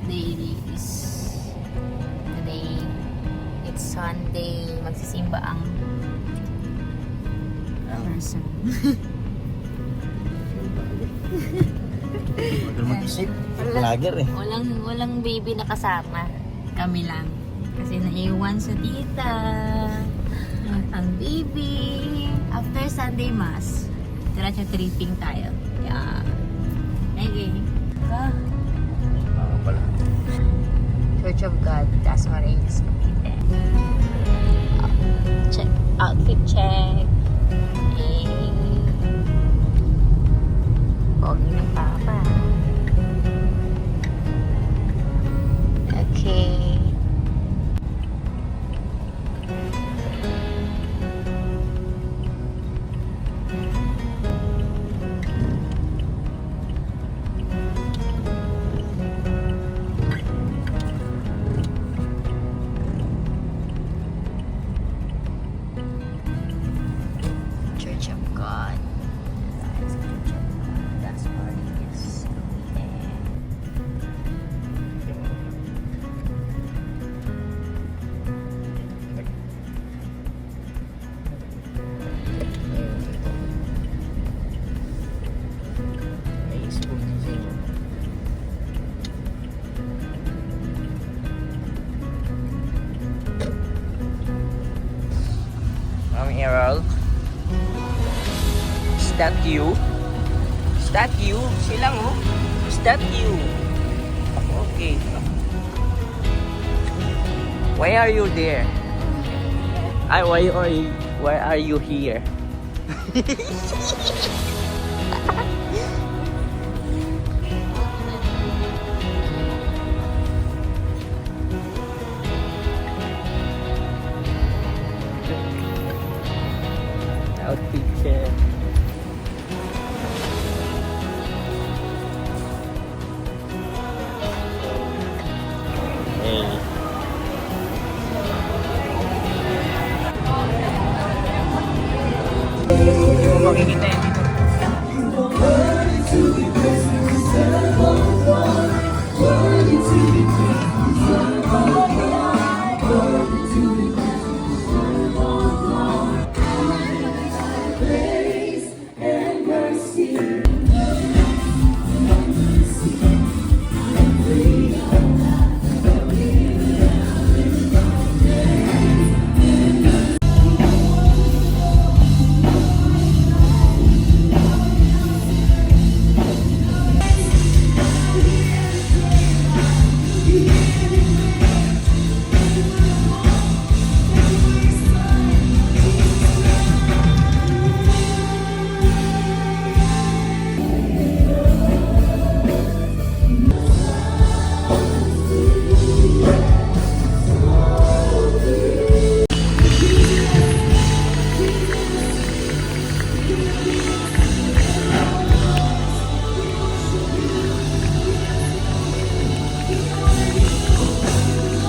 Today is today it's Sunday. Magsisimba ang person. Huwag mag-isip. Lager eh. Walang baby na kasama. Kami lang. Kasi naiwan sa tita. Ang baby. After Sunday Mass, diretso tripping tayo. Yeah. Okay. Pala. Church of God, Dasmariñas, Cavite. Check. Outfit check. Pogi ng papa. Okay. Church of God. That's Church of God. That's Marinas. May spoon sa inyo. Mami Errol. Is that you? Is that you? Silang oh. Is that you? Okay. Why are you there? Why are you here? Outfit check. Hey. Hindi mo makikita yan dito.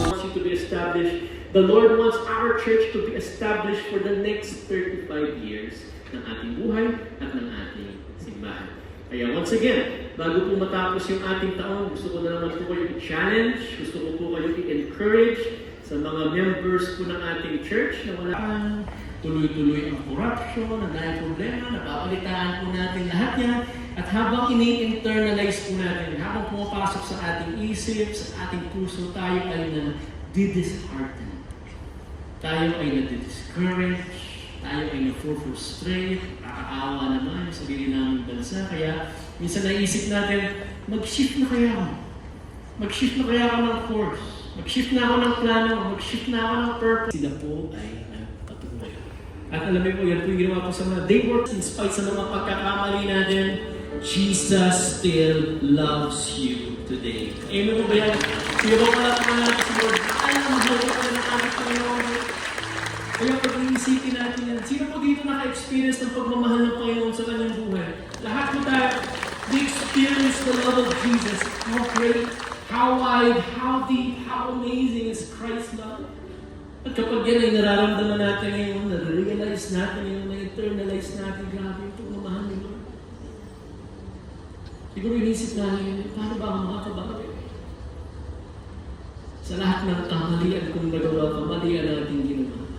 Wants you to be established. The Lord wants our church to be established for the next 35 years ng ating buhay at ng ating simbahan. Kaya once again, bago po matapos yung ating taon, gusto ko na naman po kayo i-challenge, gusto ko po kayo i-encourage sa mga members po ng ating church na wala tuloy-tuloy ang corruption, ang dahil problema, napapalitaan po natin lahat yan. At habang ini-internalize po natin, habang pumapasok sa ating isip, sa ating puso, tayo ay na-dishearten. Tayo ay na-discourage, tayo ay na-frustrate, nakakaawa naman sa sarili naming bansa. Kaya minsan naisip natin, mag-shift na kaya ako. Mag-shift na kaya ako ng course. Mag-shift na ako ng plano. Mag-shift na ako ng purpose. Sila po ay nagpatuloy. At alam mo po, yan po yung ginawa po sa mga day work. In spite sa mga pagkakamali natin, Jesus still loves you today. Amen mo ba yan? Sige ba pala naman natin si Lord? Ay, mahal ko pala ng aming Panginoon. Kaya pag-iisipin natin yan, sino po dito naka-experience ng pagmamahal ng Panginoon sa kanyang buhay? Lahat po tayo, we experience the love of Jesus. How great, how wide, how deep, how amazing is Christ's love. At kapag yan ay nararamdaman natin ngayon, na-realize natin ngayon, na-internalize natin, grabe yung pagmamahal ni Lord. Siguro inisip natin, paano ba ako makakabawi? Sa lahat ng kamalian kung nagawa, kamalian natin ginawa.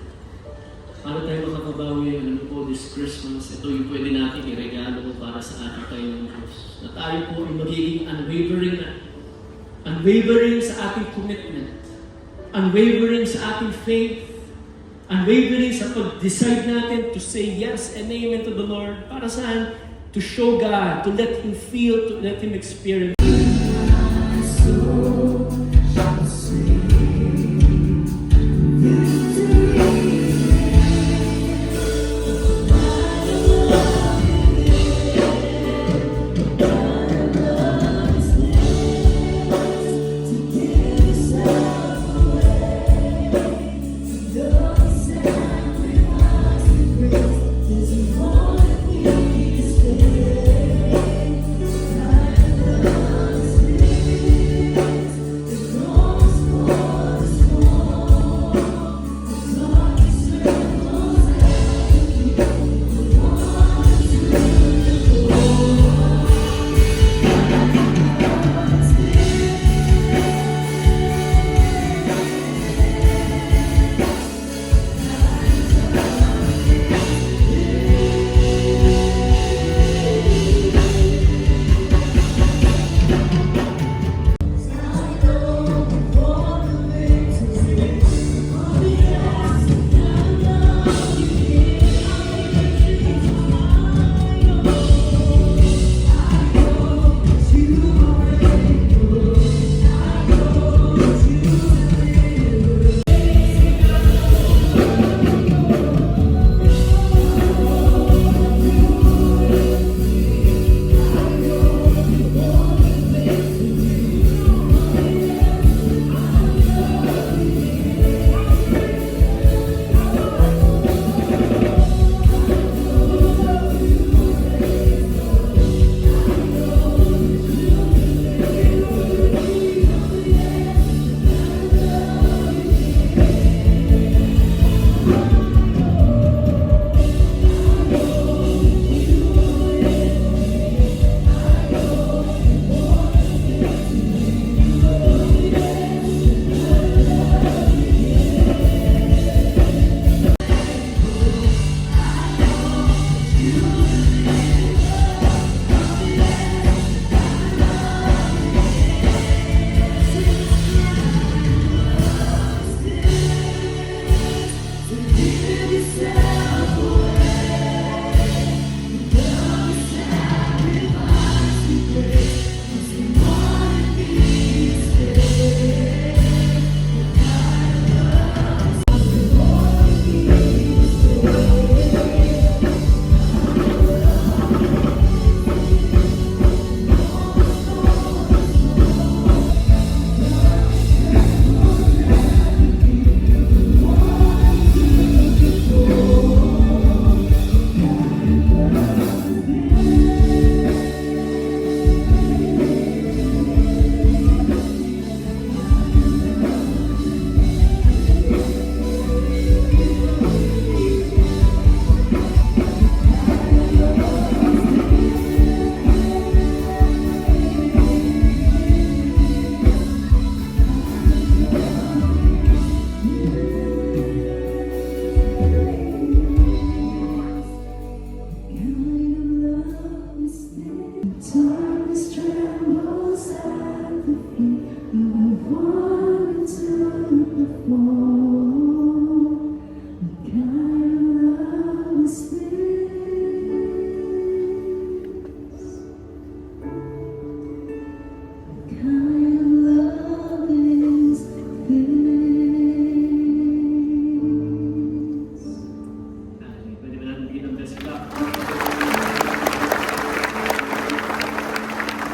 Para tayo makakabawi ano po this Christmas, ito yung pwede natin iregalo para sa ating Panginoong Diyos. Na tayo po ay magiging unwavering sa ating commitment, unwavering sa ating faith, unwavering sa pag-decide natin to say yes and amen to the Lord. Para saan? To show God, to let Him feel, to let Him experience.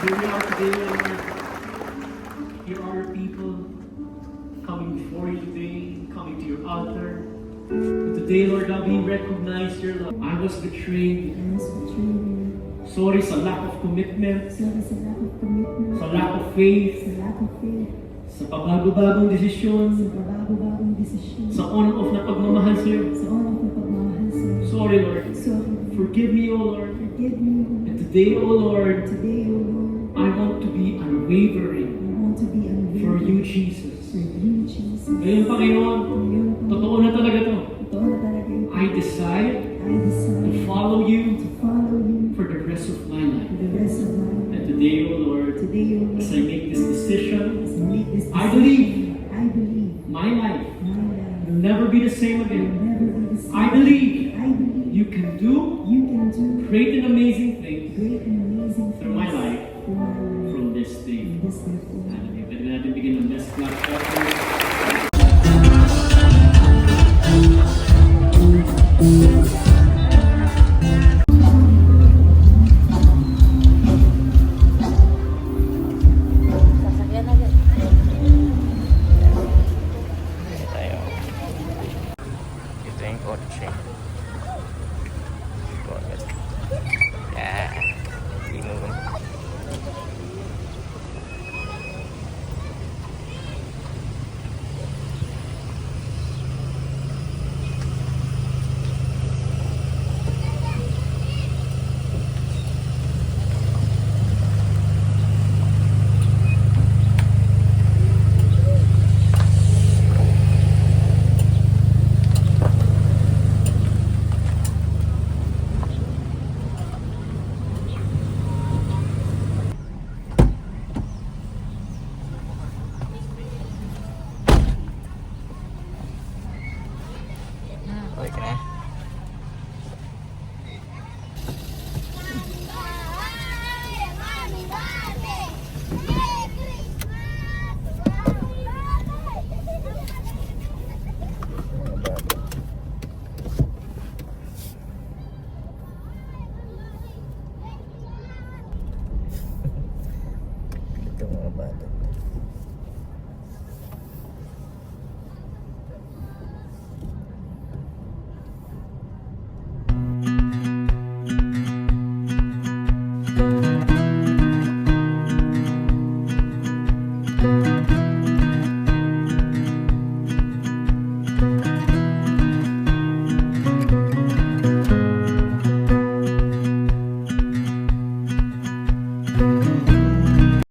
Here we are today, Lord. Here are your people coming before you today, coming to your altar. And today, Lord God, we recognize your love. I was betrayed. Sorry sa lack of commitment, sa lack of faith, sa pabago-bagong desisyon, sa on-off na pagmamahal sa'yo. Sorry, Lord. Forgive me, O Lord. And today, O Lord, I want to be unwavering. to be for unwavering you, Jesus. for you, Jesus. Ngayon, Panginoon, Ngayon, totoo na talaga to. ito na talaga ito. I decide I decide to follow you to follow you for the rest of my for life. the rest of my life. And today, O Lord, Today, O Lord, as I make this decision, as I make this I decision, believe I believe my life my life will never be the same will again. never be the same. I believe I believe you can do you can do great and amazing things great and amazing through my things life through my life from this day. from this day forward. Hallelujah. Pwede natin bigyan ng best clap offering. Sasakyan agad. Tayo. Ito yung kotse. Yeah. Inom. Okay ka na? Ito mga bata.